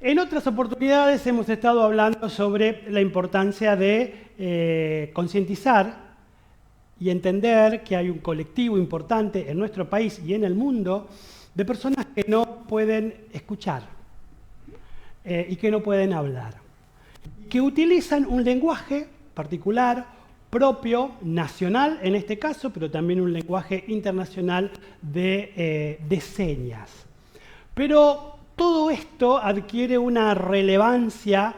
En otras oportunidades hemos estado hablando sobre la importancia de concientizar y entender que hay un colectivo importante en nuestro país y en el mundo de personas que no pueden escuchar y que no pueden hablar, que utilizan un lenguaje particular, propio, nacional en este caso, pero también un lenguaje internacional de señas. Pero todo esto adquiere una relevancia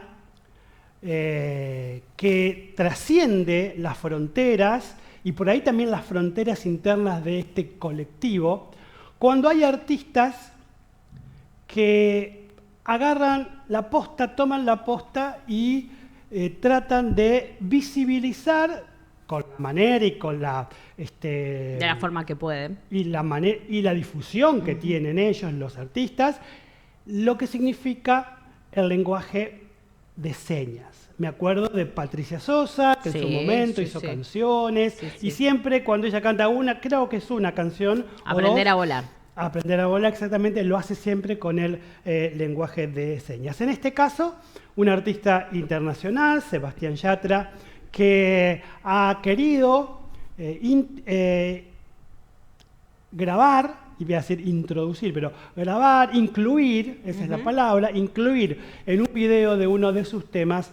que trasciende las fronteras y por ahí también las fronteras internas de este colectivo, cuando hay artistas que agarran la posta, toman la posta y tratan de visibilizar con la manera y con la... de la forma que pueden. Y la difusión que tienen ellos, los artistas, lo que significa el lenguaje de señas. Me acuerdo de Patricia Sosa, que en su momento hizo canciones, y siempre cuando ella canta una, creo que es una canción... Aprender a volar. Aprender a volar, exactamente, lo hace siempre con el lenguaje de señas. En este caso, un artista internacional, Sebastián Yatra, que ha querido grabar, y voy a decir introducir, pero grabar, incluir, esa es la palabra, incluir en un video de uno de sus temas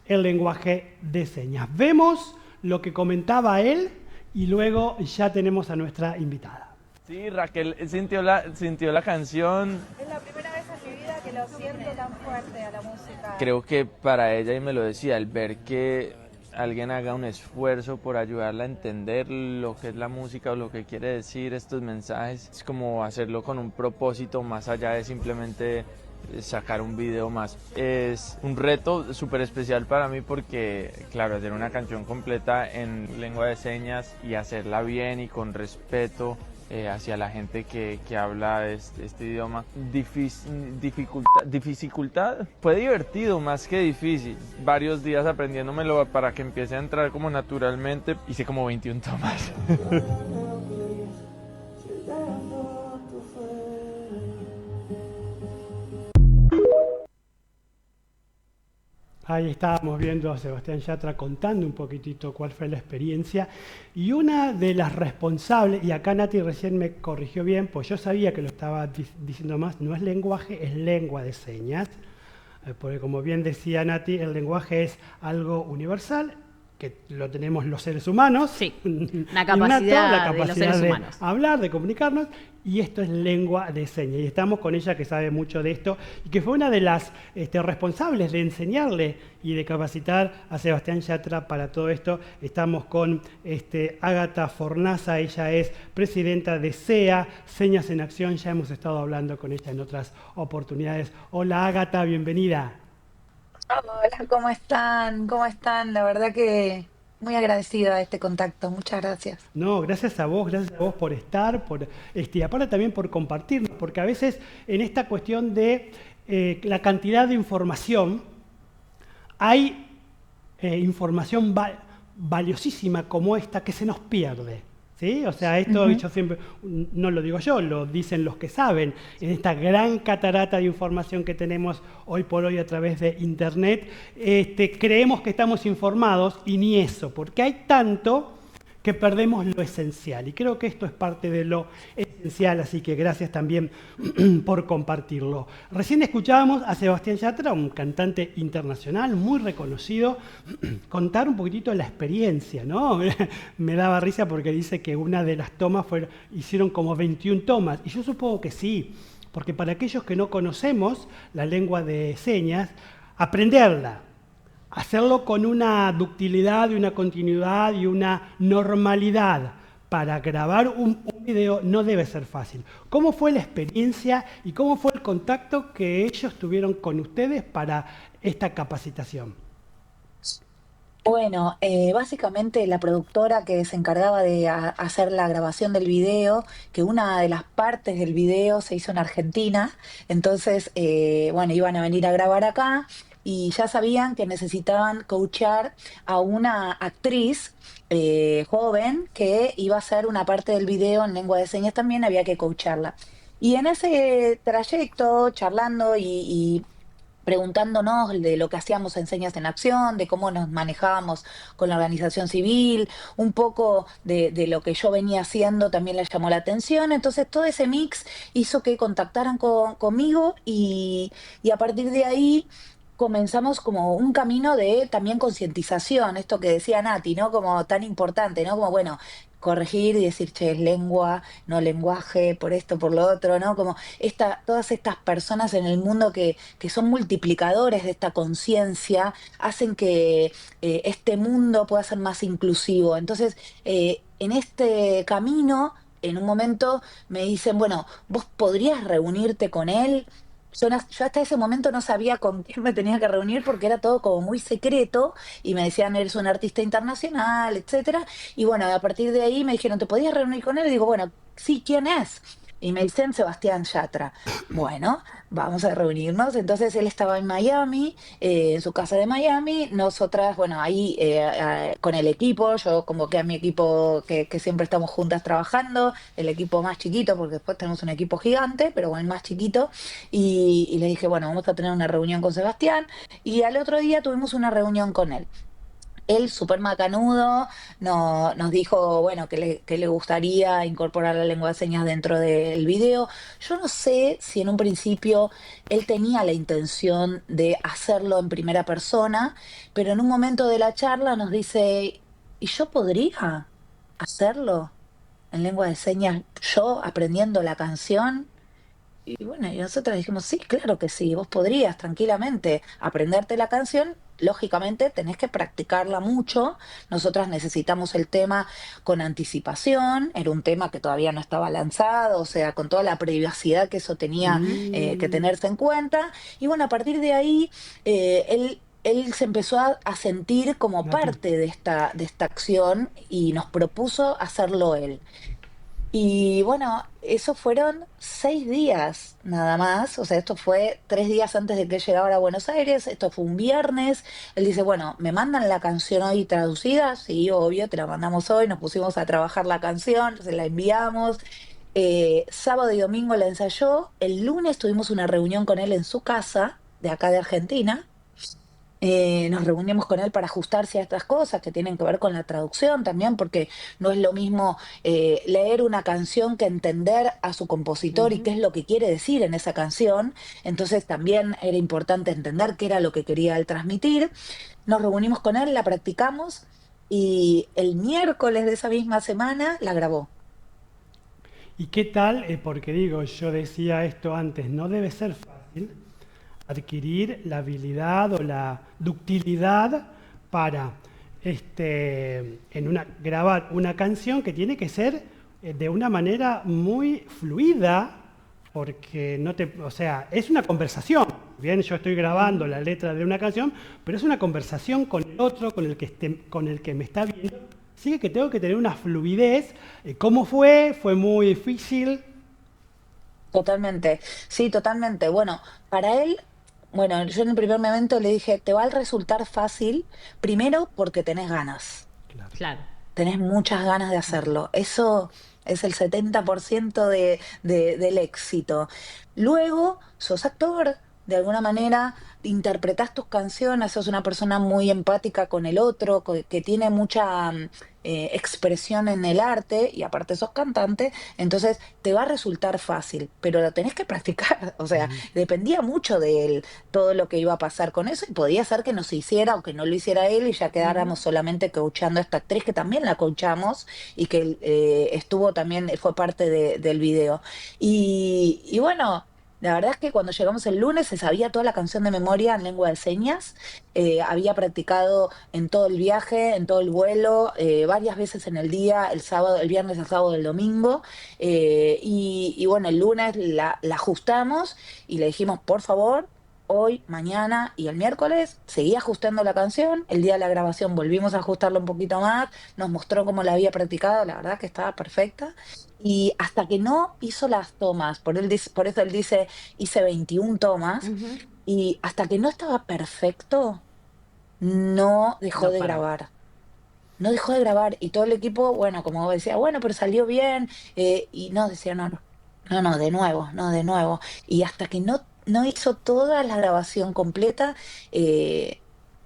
el lenguaje de señas. Vemos lo que comentaba él y luego ya tenemos a nuestra invitada. Sí, Raquel sintió la canción. Es la primera vez en mi vida que lo siento tan fuerte a la música. Creo que para ella, y me lo decía, el ver que alguien haga un esfuerzo por ayudarla a entender lo que es la música o lo que quiere decir estos mensajes, es como hacerlo con un propósito más allá de simplemente sacar un video más. Es un reto súper especial para mí porque, claro, hacer una canción completa en lengua de señas y hacerla bien y con respeto hacia la gente que habla este idioma. Dificultad, fue divertido más que difícil. Varios días aprendiéndomelo para que empiece a entrar como naturalmente. Hice como 21 tomas. Ahí estábamos viendo a Sebastián Yatra contando un poquitito cuál fue la experiencia. Y una de las responsables, y acá Nati recién me corrigió bien, pues yo sabía que lo estaba diciendo más, no es lenguaje, es lengua de señas. Porque como bien decía Nati, el lenguaje es algo universal, que lo tenemos los seres humanos. Sí, la capacidad de los seres humanos. Hablar, de comunicarnos, y esto es lengua de señas. Y estamos con ella que sabe mucho de esto y que fue una de las responsables de enseñarle y de capacitar a Sebastián Yatra para todo esto. Estamos con Ágata Fornaza, ella es presidenta de SEA, Señas en Acción. Ya hemos estado hablando con ella en otras oportunidades. Hola Ágata, bienvenida. Hola, ¿cómo están? ¿Cómo están? La verdad que muy agradecida de este contacto. Muchas gracias. No, gracias a vos por estar, y aparte también por compartirnos, porque a veces en esta cuestión de la cantidad de información, hay información valiosísima como esta que se nos pierde. ¿Sí? O sea, esto yo siempre, no lo digo yo, lo dicen los que saben, en esta gran catarata de información que tenemos hoy por hoy a través de Internet, creemos que estamos informados y ni eso, porque hay tanto que perdemos lo esencial. Y creo que esto es parte de lo esencial, así que gracias también por compartirlo. Recién escuchábamos a Sebastián Yatra, un cantante internacional muy reconocido, contar un poquitito de la experiencia, ¿no? Me daba risa porque dice que una de las tomas hicieron como 21 tomas, y yo supongo que sí, porque para aquellos que no conocemos la lengua de señas, aprenderla, hacerlo con una ductilidad y una continuidad y una normalidad para grabar un video no debe ser fácil. ¿Cómo fue la experiencia y cómo fue el contacto que ellos tuvieron con ustedes para esta capacitación? Bueno, básicamente la productora que se encargaba de hacer la grabación del video, que una de las partes del video se hizo en Argentina, entonces, bueno, iban a venir a grabar acá y ya sabían que necesitaban coachar a una actriz joven que iba a hacer una parte del video en lengua de señas también, había que coacharla. Y en ese trayecto, charlando y preguntándonos de lo que hacíamos en Señas en Acción, de cómo nos manejábamos con la organización civil, un poco de lo que yo venía haciendo también les llamó la atención. Entonces todo ese mix hizo que contactaran conmigo y a partir de ahí comenzamos como un camino de también concientización, esto que decía Nati, ¿no? Como tan importante, ¿no? Como, bueno, corregir y decir, che, es lengua, no lenguaje, por esto, por lo otro, ¿no? Como todas estas personas en el mundo que son multiplicadores de esta conciencia, hacen que este mundo pueda ser más inclusivo. Entonces, en este camino, en un momento me dicen, bueno, vos podrías reunirte con él. Yo hasta ese momento no sabía con quién me tenía que reunir porque era todo como muy secreto y me decían, eres un artista internacional, etcétera. Y bueno, a partir de ahí me dijeron, ¿te podías reunir con él? Y digo, bueno, sí, ¿quién es? Y me dicen Sebastián Yatra. Bueno, vamos a reunirnos. Entonces él estaba en Miami, en su casa de Miami. Nosotras, bueno, ahí con el equipo, yo convoqué a mi equipo que siempre estamos juntas trabajando, el equipo más chiquito, porque después tenemos un equipo gigante, pero bueno, el más chiquito. Y le dije, bueno, vamos a tener una reunión con Sebastián. Y al otro día tuvimos una reunión con él. Él, súper macanudo, nos dijo, bueno, que le gustaría incorporar la lengua de señas dentro del video. Yo no sé si en un principio él tenía la intención de hacerlo en primera persona, pero en un momento de la charla nos dice, ¿y yo podría hacerlo en lengua de señas yo aprendiendo la canción? Y bueno, y nosotros dijimos, sí, claro que sí, vos podrías tranquilamente aprenderte la canción. Lógicamente tenés que practicarla mucho. Nosotras necesitamos el tema con anticipación. Era un tema que todavía no estaba lanzado, o sea, con toda la privacidad que eso tenía que Mm, tenerse en cuenta. Y bueno, a partir de ahí, él se empezó a sentir como Nati. parte de esta acción y nos propuso hacerlo él. Y bueno, eso fueron 6 días nada más, o sea, esto fue 3 días antes de que él llegara a Buenos Aires, esto fue un viernes, él dice, bueno, ¿me mandan la canción hoy traducida? Sí, obvio, te la mandamos hoy, nos pusimos a trabajar la canción, se la enviamos, sábado y domingo la ensayó, el lunes tuvimos una reunión con él en su casa, de acá de Argentina, nos reunimos con él para ajustar ciertas cosas que tienen que ver con la traducción también, porque no es lo mismo leer una canción que entender a su compositor y qué Ujú. es lo que quiere decir en esa canción. Entonces también era importante entender qué era lo que quería él transmitir. Nos reunimos con él, la practicamos y el miércoles de esa misma semana la grabó. ¿Y qué tal? Porque digo, yo decía esto antes, no debe ser fácil adquirir la habilidad o la ductilidad para grabar una canción que tiene que ser de una manera muy fluida, porque no te, o sea, es una conversación. Bien, yo estoy grabando Ujú. la letra de una canción, pero es una conversación con el otro, con el que me está viendo. Así que tengo que tener una fluidez. ¿Cómo fue? ¿Fue muy difícil? Totalmente, sí, totalmente. Bueno, para él, bueno, yo en el primer momento le dije, te va a resultar fácil, primero porque tenés ganas, Claro. Claro. tenés muchas ganas de hacerlo. Eso es el 70% del éxito. Luego, sos actor, de alguna manera interpretás tus canciones, sos una persona muy empática con el otro, que tiene mucha expresión en el arte y aparte sos cantante, entonces te va a resultar fácil, pero lo tenés que practicar. O sea, Ujú. dependía mucho de él todo lo que iba a pasar con eso y podía ser que no se hiciera o que no lo hiciera él y ya Ujú. quedáramos solamente coachando a esta actriz que también la coachamos y que estuvo también, fue parte del video. Y bueno, la verdad es que cuando llegamos el lunes se sabía toda la canción de memoria en lengua de señas, había practicado en todo el viaje, en todo el vuelo, varias veces en el día, el sábado, el viernes, el sábado, el domingo, y bueno, el lunes la ajustamos y le dijimos, por favor, hoy, mañana y el miércoles seguí ajustando la canción. El día de la grabación volvimos a ajustarla un poquito más. Nos mostró cómo la había practicado. La verdad que estaba perfecta. Y hasta que no hizo las tomas, por eso él dice, hice 21 tomas. Ujú. Y hasta que no estaba perfecto, no dejó No de paró. grabar. No dejó de grabar. Y todo el equipo, bueno, como decía, bueno, pero salió bien. Y no, decía, no, no, no, no, de nuevo, no, de nuevo. Y hasta que no hizo toda la grabación completa, eh,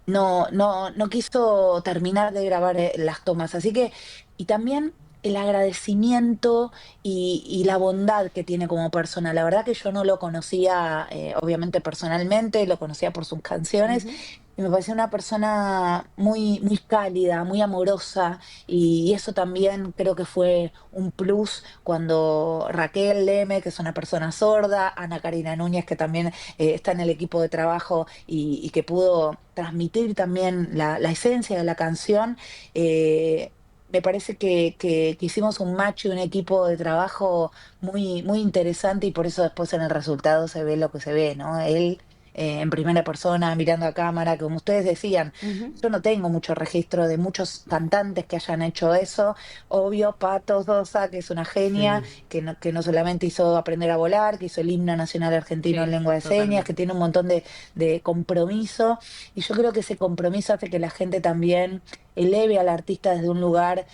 no quiso terminar de grabar las tomas. Así que, y también el agradecimiento y la bondad que tiene como persona. La verdad que yo no lo conocía, obviamente personalmente, lo conocía por sus canciones. Ujú. Y me pareció una persona muy, muy cálida, muy amorosa, y eso también creo que fue un plus cuando Raquel Leme, que es una persona sorda, Ana Karina Núñez, que también está en el equipo de trabajo y que pudo transmitir también la esencia de la canción. Me parece que hicimos un match y un equipo de trabajo muy, muy interesante, y por eso después en el resultado se ve lo que se ve, ¿no? Él en primera persona, mirando a cámara, como ustedes decían. Ujú. Yo no tengo mucho registro de muchos cantantes que hayan hecho eso. Obvio, Pato Sosa, que es una genia, Sí. que no solamente hizo Aprender a Volar, que hizo el himno nacional argentino en Sí, lengua de señas, que totalmente. tiene un montón de compromiso. Y yo creo que ese compromiso hace que la gente también eleve al artista desde un lugar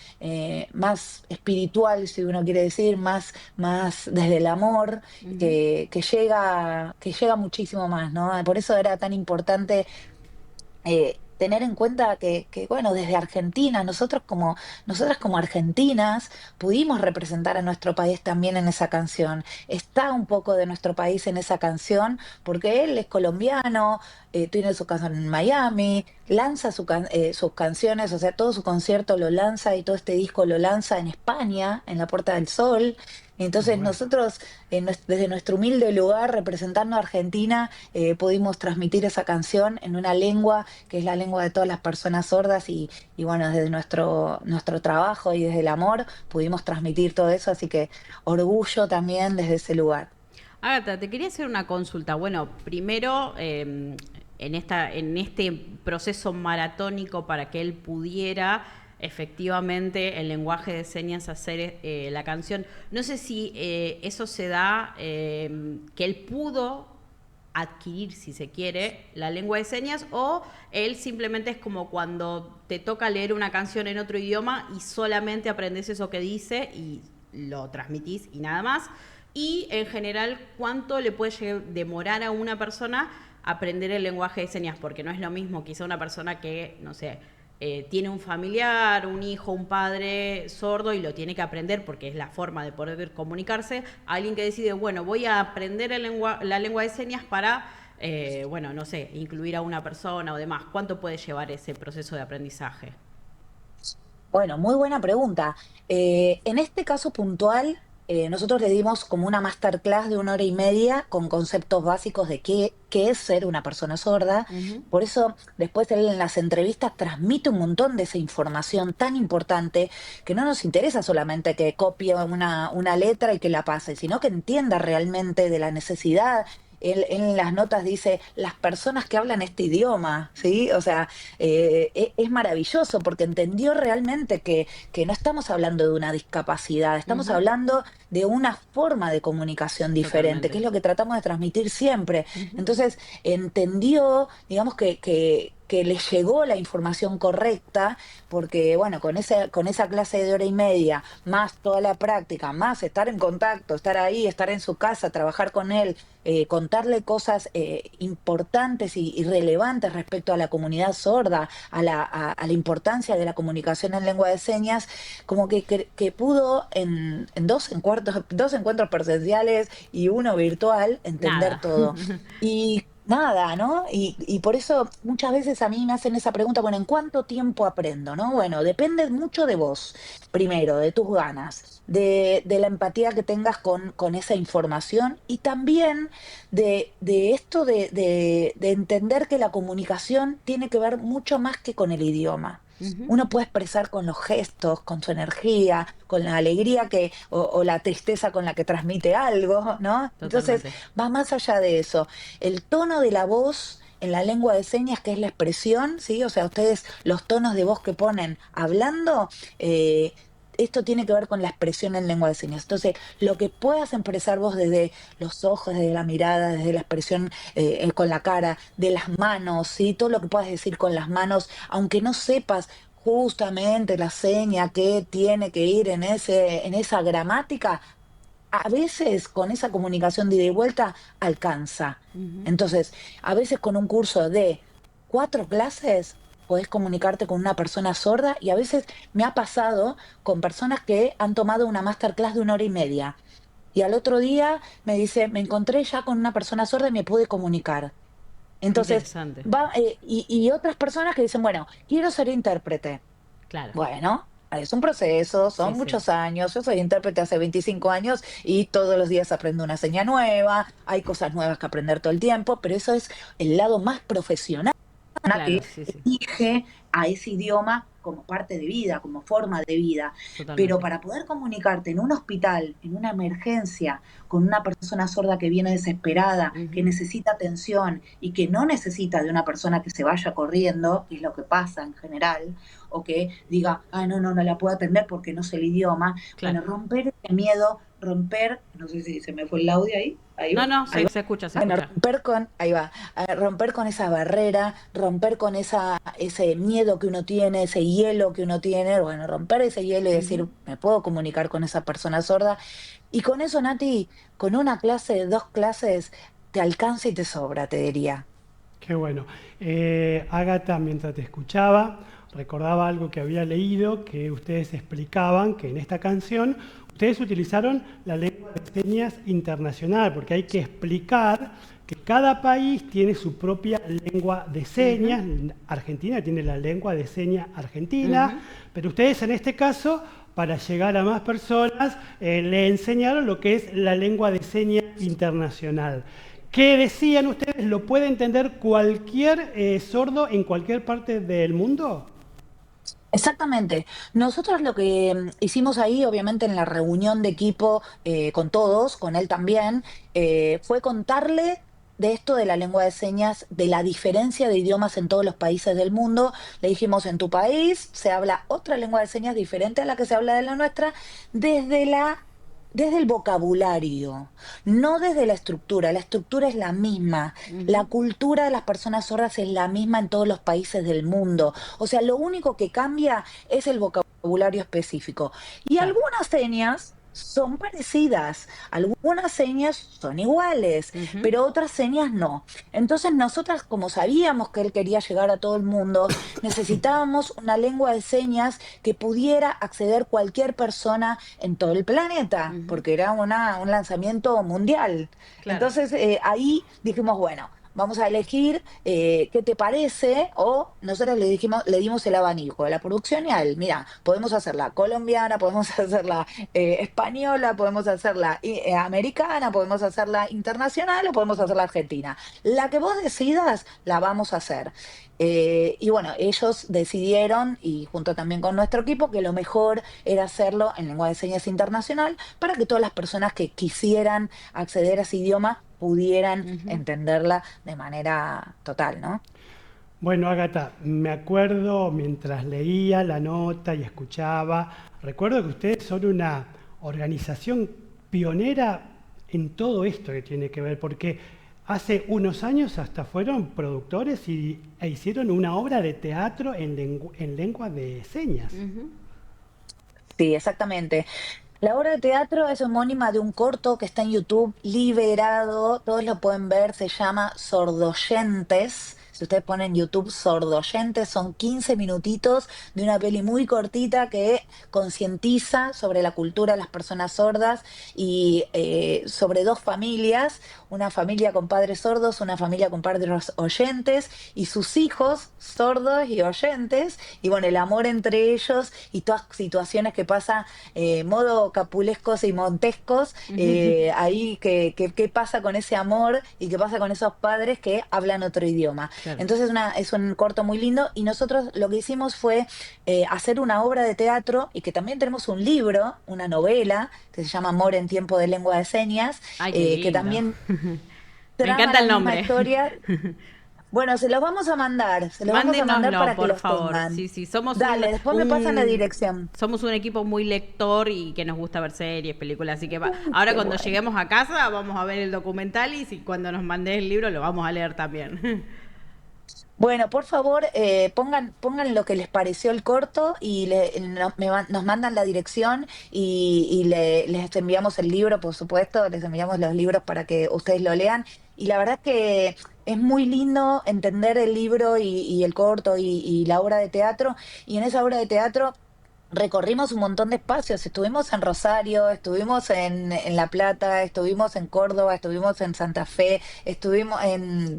más espiritual, si uno quiere decir, más desde el amor, Ujú. que llega muchísimo más, ¿no? Por eso era tan importante tener en cuenta bueno, desde Argentina, nosotras como argentinas pudimos representar a nuestro país también en esa canción. Está un poco de nuestro país en esa canción, porque él es colombiano, tiene su canción en Miami, lanza sus canciones, o sea, todo su concierto lo lanza y todo este disco lo lanza en España, en la Puerta del Sol. Entonces Bueno. nosotros, desde nuestro humilde lugar, representando a Argentina, pudimos transmitir esa canción en una lengua que es la lengua de todas las personas sordas, y bueno, desde nuestro trabajo y desde el amor pudimos transmitir todo eso, así que orgullo también desde ese lugar. Agatha, te quería hacer una consulta. Bueno, primero, en este proceso maratónico para que él pudiera efectivamente en lenguaje de señas hacer la canción, no sé si eso se da, que él pudo adquirir, si se quiere, la lengua de señas, o él simplemente es como cuando te toca leer una canción en otro idioma y solamente aprendes eso que dice y lo transmitís y nada más. Y en general, ¿cuánto le puede demorar a una persona aprender el lenguaje de señas? Porque no es lo mismo quizá una persona que, no sé, tiene un familiar, un hijo, un padre sordo y lo tiene que aprender porque es la forma de poder comunicarse, alguien que decide, bueno, voy a aprender la lengua de señas para, bueno, no sé, incluir a una persona o demás. ¿Cuánto puede llevar ese proceso de aprendizaje? Bueno, muy buena pregunta. En este caso puntual, nosotros le dimos como una masterclass de 1 hora y media con conceptos básicos de qué es ser una persona sorda. Ujú. Por eso después él en las entrevistas transmite un montón de esa información tan importante, que no nos interesa solamente que copie una letra y que la pase, sino que entienda realmente de la necesidad. Él en las notas dice, las personas que hablan este idioma, ¿sí? O sea, es maravilloso porque entendió realmente que no estamos hablando de una discapacidad, estamos Ujú. hablando de una forma de comunicación diferente, que Totalmente. es lo que tratamos de transmitir siempre. Ujú. Entonces, entendió, digamos, que le llegó la información correcta, porque bueno, con esa clase de 1 hora y media, más toda la práctica, más estar en contacto, estar ahí, estar en su casa, trabajar con él, contarle cosas importantes y relevantes respecto a la comunidad sorda, a la importancia de la comunicación en lengua de señas, como que pudo en dos encuentros presenciales y uno virtual entender Nada. todo. Y nada, ¿no? Y por eso muchas veces a mí me hacen esa pregunta, bueno, ¿en cuánto tiempo aprendo, no? Bueno, depende mucho de vos, primero, de tus ganas, de la empatía que tengas con esa información, y también de esto de entender que la comunicación tiene que ver mucho más que con el idioma. Ujú. Uno puede expresar con los gestos, con su energía, con la alegría o la tristeza con la que transmite algo, ¿no? Entonces, Totalmente. va más allá de eso. El tono de la voz en la lengua de señas, que es la expresión, ¿sí? O sea, ustedes, los tonos de voz que ponen hablando, esto tiene que ver con la expresión en lengua de señas. Entonces, lo que puedas expresar vos desde los ojos, desde la mirada, desde la expresión con la cara, de las manos, ¿sí? Todo lo que puedas decir con las manos, aunque no sepas justamente la seña que tiene que ir en esa gramática, a veces con esa comunicación de ida y vuelta alcanza. Ujú. Entonces, a veces con un curso de 4 clases podés comunicarte con una persona sorda y a veces me ha pasado con personas que han tomado una masterclass de 1 hora y media y al otro día me dice, me encontré ya con una persona sorda y me pude comunicar. Qué Entonces, interesante. y otras personas que dicen, bueno, quiero ser intérprete. Claro. Bueno, es un proceso, Sí, son sí. muchos años. Yo soy intérprete hace 25 años y todos los días aprendo una seña nueva, hay cosas nuevas que aprender todo el tiempo, pero eso es el lado más profesional que Claro, sí, sí. elige a ese idioma como parte de vida, como forma de vida. Pero Totalmente. para poder comunicarte en un hospital, en una emergencia, con una persona sorda que viene desesperada, que Ujú. necesita atención y que no necesita de una persona que se vaya corriendo, que es lo que pasa en general, o que diga, ah, no, no, no la puedo atender porque no sé el idioma. Claro. Bueno, romper ese miedo, romper, no sé si se me fue el audio ahí No, va, no, ahí va. se escucha, se Bueno, escucha. ahí va, romper con esa barrera, romper con ese miedo que uno tiene, ese hielo que uno tiene, bueno, romper ese hielo y Ujú. decir, me puedo comunicar con esa persona sorda. Y con eso, Nati, con 1 clase, 2 clases, te alcanza y te sobra, te diría. Qué bueno. Ágata, mientras te escuchaba, recordaba algo que había leído, que ustedes explicaban que en esta canción ustedes utilizaron la lengua de señas internacional, porque hay que explicar que cada país tiene su propia lengua de Ujú. señas. Argentina tiene la lengua de señas argentina, Ujú. pero ustedes en este caso, para llegar a más personas, le enseñaron lo que es la lengua de señas internacional. ¿Qué decían ustedes? ¿Lo puede entender cualquier sordo en cualquier parte del mundo? Exactamente. Nosotros lo que hicimos ahí, obviamente en la reunión de equipo con todos, con él también, fue contarle de esto de la lengua de señas, de la diferencia de idiomas en todos los países del mundo. Le dijimos, en tu país se habla otra lengua de señas diferente a la que se habla de la nuestra, desde desde el vocabulario, no desde la estructura. La estructura es la misma. La Ujú. cultura de las personas sordas es la misma en todos los países del mundo. O sea, lo único que cambia es el vocabulario específico. Y Claro. algunas señas son parecidas, algunas señas son iguales, Ujú. pero otras señas no. Entonces nosotras, como sabíamos que él quería llegar a todo el mundo, necesitábamos una lengua de señas que pudiera acceder cualquier persona en todo el planeta, Ujú. porque era un lanzamiento mundial. Claro. Entonces ahí dijimos, bueno, vamos a elegir qué te parece, o nosotros le dijimos, le dimos el abanico de la producción y a él, mira, podemos hacerla colombiana, podemos hacerla española, podemos hacerla americana, podemos hacerla internacional o podemos hacerla argentina. La que vos decidas, la vamos a hacer. Y bueno, ellos decidieron, y junto también con nuestro equipo, que lo mejor era hacerlo en lengua de señas internacional para que todas las personas que quisieran acceder a ese idioma pudieran Ujú. entenderla de manera total, ¿no? Bueno, Ágata, me acuerdo mientras leía la nota y escuchaba, recuerdo que ustedes son una organización pionera en todo esto que tiene que ver, porque hace unos años hasta fueron productores e hicieron una obra de teatro en lengua de señas. Ujú. Sí, exactamente. La obra de teatro es homónima de un corto que está en YouTube liberado, todos lo pueden ver, se llama Sordoyentes. Si ustedes ponen en YouTube Sordoyentes, son 15 minutitos de una peli muy cortita que concientiza sobre la cultura de las personas sordas y sobre dos familias, una familia con padres sordos, una familia con padres oyentes y sus hijos sordos y oyentes, y bueno, el amor entre ellos y todas situaciones que pasan modo capulescos y montescos, Ujú. ahí qué pasa con ese amor y qué pasa con esos padres que hablan otro idioma. Claro. Entonces es un corto muy lindo y nosotros lo que hicimos fue hacer una obra de teatro y que también tenemos un libro, una novela que se llama Amor en tiempo de lengua de señas, Ay, qué que lindo. también Me trama encanta la el misma nombre. historia. Bueno, se los vamos a mandar Mándenoslo, para que por los favor. tengan. Sí, sí, somos Dale, después me pasan la dirección. somos un equipo muy lector y que nos gusta ver series, películas, así que ahora Qué cuando bueno. lleguemos a casa vamos a ver el documental y si cuando nos mandes el libro lo vamos a leer también. Bueno, por favor, pongan lo que les pareció el corto y nos mandan la dirección les enviamos el libro, por supuesto, les enviamos los libros para que ustedes lo lean. Y la verdad que es muy lindo entender el libro y el corto y la obra de teatro. Y en esa obra de teatro recorrimos un montón de espacios. Estuvimos en Rosario, estuvimos en La Plata, estuvimos en Córdoba, estuvimos en Santa Fe,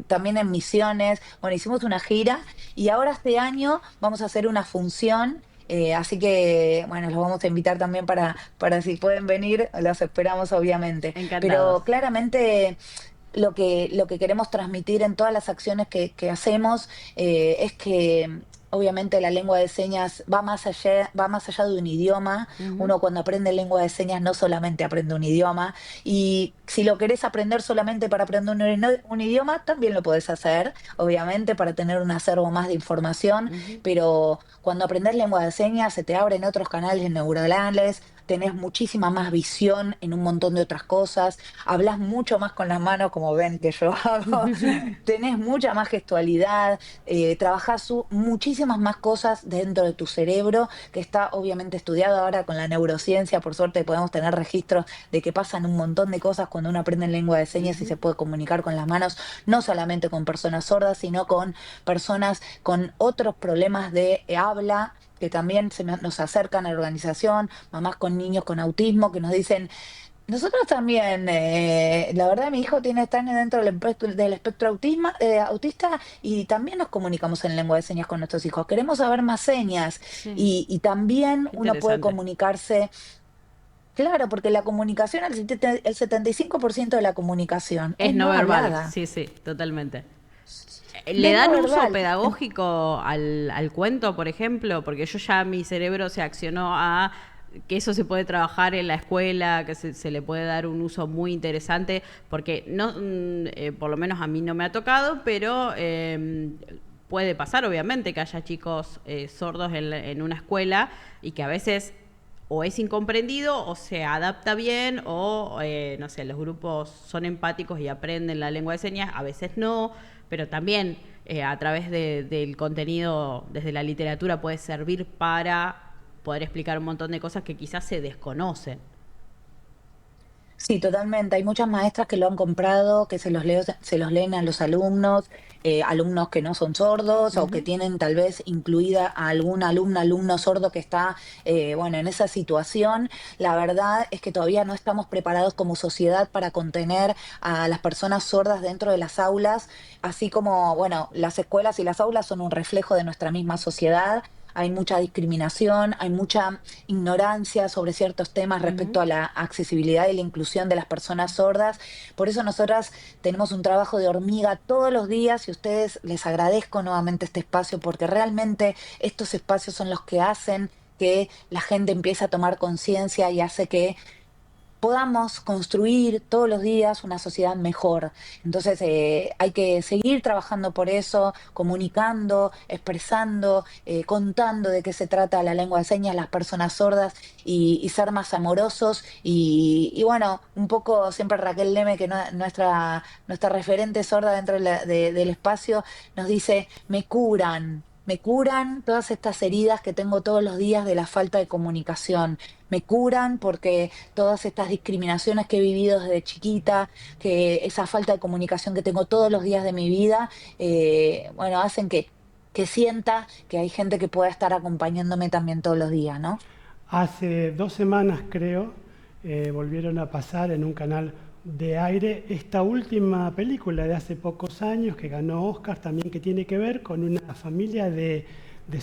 también en Misiones. Bueno, hicimos una gira y ahora este año vamos a hacer una función. Así que, bueno, los vamos a invitar también para si pueden venir, los esperamos obviamente. Encantados. Pero claramente lo que queremos transmitir en todas las acciones que hacemos es que obviamente la lengua de señas va más allá de un idioma. Ujú. Uno cuando aprende lengua de señas no solamente aprende un idioma, y si lo querés aprender solamente para aprender un idioma, también lo podés hacer, obviamente, para tener un acervo más de información, Ujú. pero cuando aprendes lengua de señas se te abren otros canales neuronales, tenés muchísima más visión en un montón de otras cosas, hablas mucho más con las manos, como ven que yo hago, tenés mucha más gestualidad, trabajás muchísimas más cosas dentro de tu cerebro, que está obviamente estudiado ahora con la neurociencia. Por suerte podemos tener registros de que pasan un montón de cosas cuando uno aprende lengua de señas y Ujú. se puede comunicar con las manos, no solamente con personas sordas, sino con personas con otros problemas de habla, que también nos acercan a la organización, mamás con niños con autismo que nos dicen, nosotros también, la verdad mi hijo está dentro del espectro autista, y también nos comunicamos en lengua de señas con nuestros hijos. Queremos saber más señas Sí, y también qué uno puede interesante. comunicarse, claro, porque la comunicación, el 75% de la comunicación Es es no no verbal, hablada, sí, sí, totalmente. ¿Le es no dan uso verbal. pedagógico al cuento, por ejemplo? Porque yo ya mi cerebro se accionó a que eso se puede trabajar en la escuela, que se le puede dar un uso muy interesante, porque no, por lo menos a mí no me ha tocado, pero puede pasar, obviamente, que haya chicos sordos en una escuela y que a veces o es incomprendido o se adapta bien o, no sé, los grupos son empáticos y aprenden la lengua de señas, a veces no, pero también a través del contenido desde la literatura puede servir para poder explicar un montón de cosas que quizás se desconocen. Sí, totalmente. Hay muchas maestras que lo han comprado, que se los leen a los alumnos, alumnos que no son sordos o que Ujú. tienen tal vez incluida a algún alumno sordo que está, bueno, en esa situación. La verdad es que todavía no estamos preparados como sociedad para contener a las personas sordas dentro de las aulas, así como, bueno, las escuelas y las aulas son un reflejo de nuestra misma sociedad. Hay mucha discriminación, hay mucha ignorancia sobre ciertos temas Ujú. respecto a la accesibilidad y la inclusión de las personas sordas. Por eso nosotras tenemos un trabajo de hormiga todos los días, y a ustedes les agradezco nuevamente este espacio, porque realmente estos espacios son los que hacen que la gente empiece a tomar conciencia y hace que podamos construir todos los días una sociedad mejor. Entonces hay que seguir trabajando por eso, comunicando, expresando, contando de qué se trata la lengua de señas, las personas sordas, y ser más amorosos. Y bueno, un poco siempre Raquel Leme, que nuestra referente sorda dentro del espacio, nos dice, me curan todas estas heridas que tengo todos los días de la falta de comunicación. Me curan porque todas estas discriminaciones que he vivido desde chiquita, que esa falta de comunicación que tengo todos los días de mi vida, bueno, hacen que sienta que hay gente que pueda estar acompañándome también todos los días, ¿no? Hace 2 semanas, creo, volvieron a pasar en un canal de aire esta última película de hace pocos años que ganó Oscar también, que tiene que ver con una familia de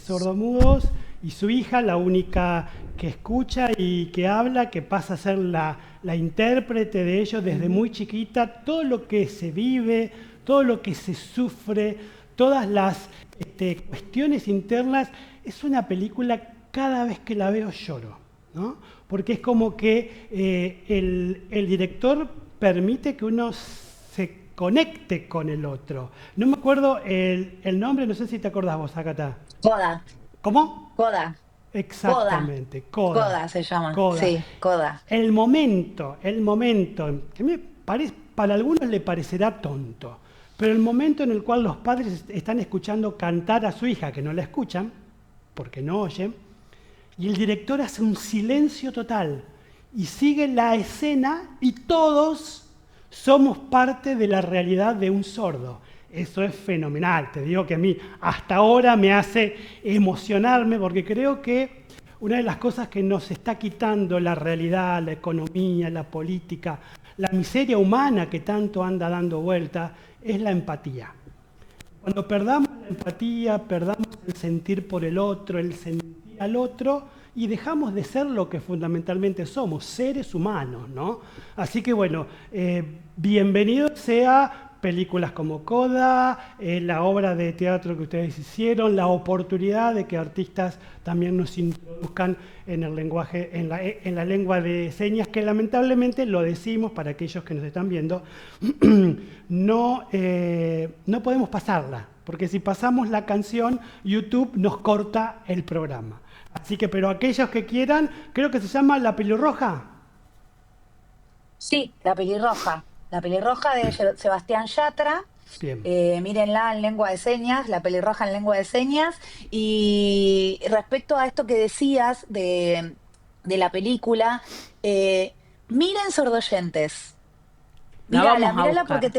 sordomudos y su hija, la única que escucha y que habla, que pasa a ser la intérprete de ellos desde Ujú. muy chiquita, todo lo que se vive, todo lo que se sufre, todas las cuestiones internas. Es una película, cada vez que la veo lloro, ¿no? Porque es como que el director permite que uno se conecte con el otro. No me acuerdo el nombre, no sé si te acordás vos, Agatha. Coda, ¿Cómo? coda, coda, Exactamente, Coda. coda se llama, Coda. sí, coda. El momento, que me parece, para algunos le parecerá tonto, Pero el momento en el cual los padres están escuchando cantar a su hija, que no la escuchan, porque no oyen, y el director hace un silencio total y sigue la escena y todos somos parte de la realidad de un sordo. Eso es fenomenal, te digo que a mí hasta ahora me hace emocionarme porque creo que una de las cosas que nos está quitando la realidad, la economía, la política, la miseria humana que tanto anda dando vuelta, es la empatía. Cuando perdamos la empatía, perdamos el sentir por el otro, el sentir al otro, y dejamos de ser lo que fundamentalmente somos, seres humanos, ¿no? Así que bueno, bienvenido sea películas como Coda, la obra de teatro que ustedes hicieron, la oportunidad de que artistas también nos introduzcan en el lenguaje, en la lengua de señas, que lamentablemente lo decimos para aquellos que nos están viendo, no podemos pasarla, porque si pasamos la canción, YouTube nos corta el programa. Así que, pero aquellos que quieran, creo que se llama La Pelirroja. Sí, La pelirroja de Sebastián Yatra. Bien. Mírenla en lengua de señas, La pelirroja en lengua de señas. Y respecto a esto que decías de la película, miren Sordoyentes. La Mírala, vamos a mírala porque buscar.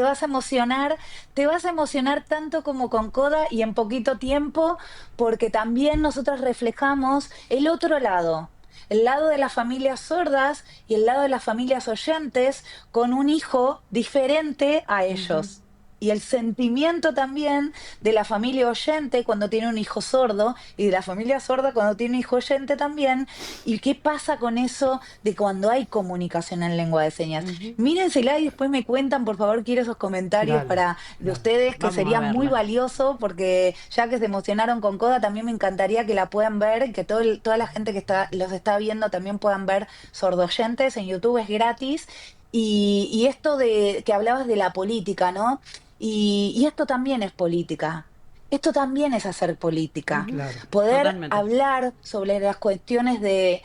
te vas a emocionar tanto como con Coda y en poquito tiempo, porque también nosotros reflejamos el otro lado, el lado de las familias sordas y el lado de las familias oyentes con un hijo diferente a Ujú. ellos. Y el sentimiento también de la familia oyente cuando tiene un hijo sordo y de la familia sorda cuando tiene un hijo oyente también. ¿Y qué pasa con eso de cuando hay comunicación en lengua de señas? Ujú. Mírensela y después me cuentan, por favor, quiero esos comentarios Dale, para de dale. ustedes, que Vamos a sería muy verla. valioso, porque ya que se emocionaron con Coda, también me encantaría que la puedan ver, que toda la gente que los está viendo también puedan ver Sordoyentes en YouTube, es gratis. Y esto de que hablabas de la política, ¿no? Y esto también es política. Esto también es hacer política. Ujú. Claro. Poder Totalmente. hablar sobre las cuestiones de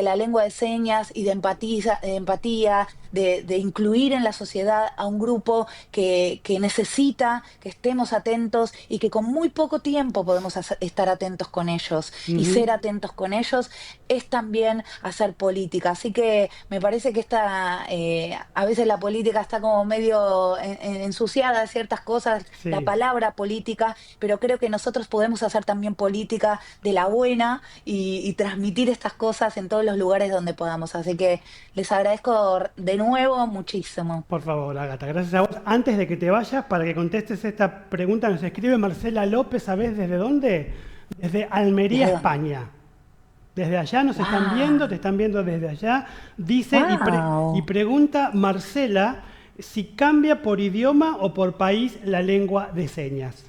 la lengua de señas y de empatía, de incluir en la sociedad a un grupo que necesita que estemos atentos y que con muy poco tiempo podemos estar atentos con ellos y Ujú. ser atentos con ellos, es también hacer política. Así que me parece que a veces la política está como medio ensuciada de ciertas cosas, la Sí. palabra política, pero creo que nosotros podemos hacer también política de la buena y transmitir estas cosas en todos los lugares donde podamos. Así que les agradezco de nuevo muchísimo. Por favor, Ágata, gracias a vos. Antes de que te vayas, para que contestes esta pregunta, nos escribe Marcela López, ¿sabés desde dónde? Desde Almería, ¿Desde dónde? España. Desde allá nos están viendo, te ¡Wow! están viendo desde allá. Dice y ¡Wow! pregunta Marcela si cambia por idioma o por país la lengua de señas.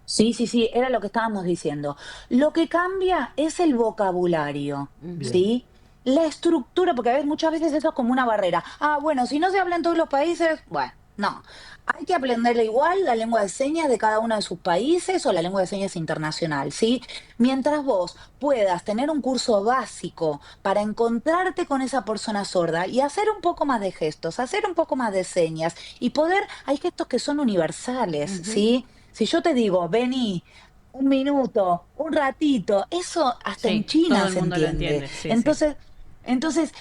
Sí, sí, sí, era lo que estábamos diciendo. Lo que cambia es el vocabulario, Ujú. Bien. ¿sí? La estructura, porque muchas veces eso es como una barrera. Ah, bueno, si no se habla en todos los países, bueno, no. Hay que aprenderle igual la lengua de señas de cada uno de sus países o la lengua de señas internacional, ¿sí? Mientras vos puedas tener un curso básico para encontrarte con esa persona sorda y hacer un poco más de gestos, hacer un poco más de señas y hay gestos que son universales, Ujú. ¿sí? Si yo te digo, vení, un minuto, un ratito, eso hasta en Sí, todo China el se mundo lo entiende. entiende. Sí, sí. Entonces,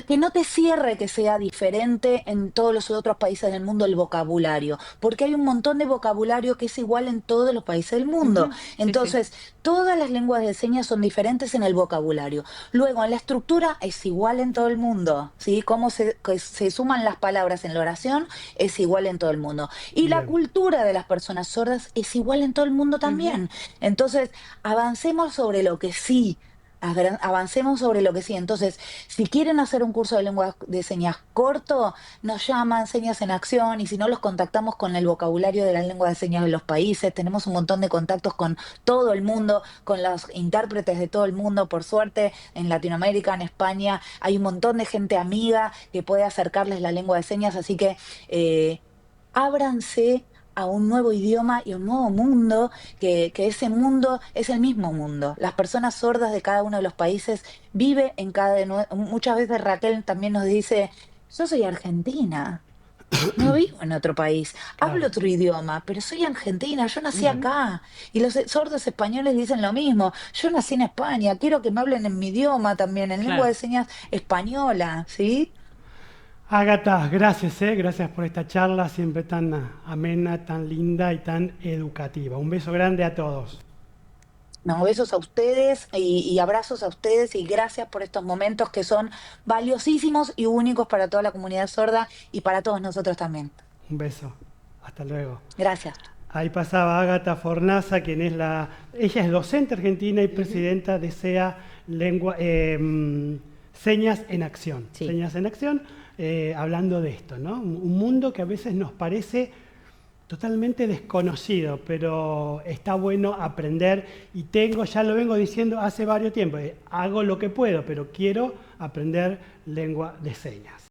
que no te cierre que sea diferente en todos los otros países del mundo el vocabulario, porque hay un montón de vocabulario que es igual en todos los países del mundo. Ujú. Sí, sí. Entonces, todas las lenguas de señas son diferentes en el vocabulario. Luego, en la estructura es igual en todo el mundo, ¿sí? Cómo que se suman las palabras en la oración es igual en todo el mundo. Y la Bien. cultura de las personas sordas es igual en todo el mundo Ujú. también. Entonces, avancemos sobre lo que sí. Avancemos sobre lo que sí. Entonces, si quieren hacer un curso de lengua de señas corto, nos llaman Señas en Acción, y si no, los contactamos con el vocabulario de la lengua de señas de los países. Tenemos un montón de contactos con todo el mundo, con los intérpretes de todo el mundo. Por suerte, en Latinoamérica, en España, hay un montón de gente amiga que puede acercarles la lengua de señas. Así que ábranse a un nuevo idioma y a un nuevo mundo, que ese mundo es el mismo mundo. Las personas sordas de cada uno de los países vive en muchas veces Raquel también nos dice, yo soy argentina. No vivo en otro país, hablo Claro. otro idioma, pero soy argentina, yo nací Ujú. acá. Y los sordos españoles dicen lo mismo. Yo nací en España, quiero que me hablen en mi idioma también, en lengua Claro. de señas española, ¿sí? Ágata, gracias, gracias por esta charla, siempre tan amena, tan linda y tan educativa. Un beso grande a todos. No, besos a ustedes y abrazos a ustedes y gracias por estos momentos que son valiosísimos y únicos para toda la comunidad sorda y para todos nosotros también. Un beso. Hasta luego. Gracias. Ahí pasaba Ágata Fornaza, quien es ella es docente argentina y Ujú. presidenta de SEA Señas en Acción. Sí. Señas en Acción, hablando de esto, ¿no? Un mundo que a veces nos parece totalmente desconocido, pero está bueno aprender y ya lo vengo diciendo hace varios tiempos, hago lo que puedo, pero quiero aprender lengua de señas.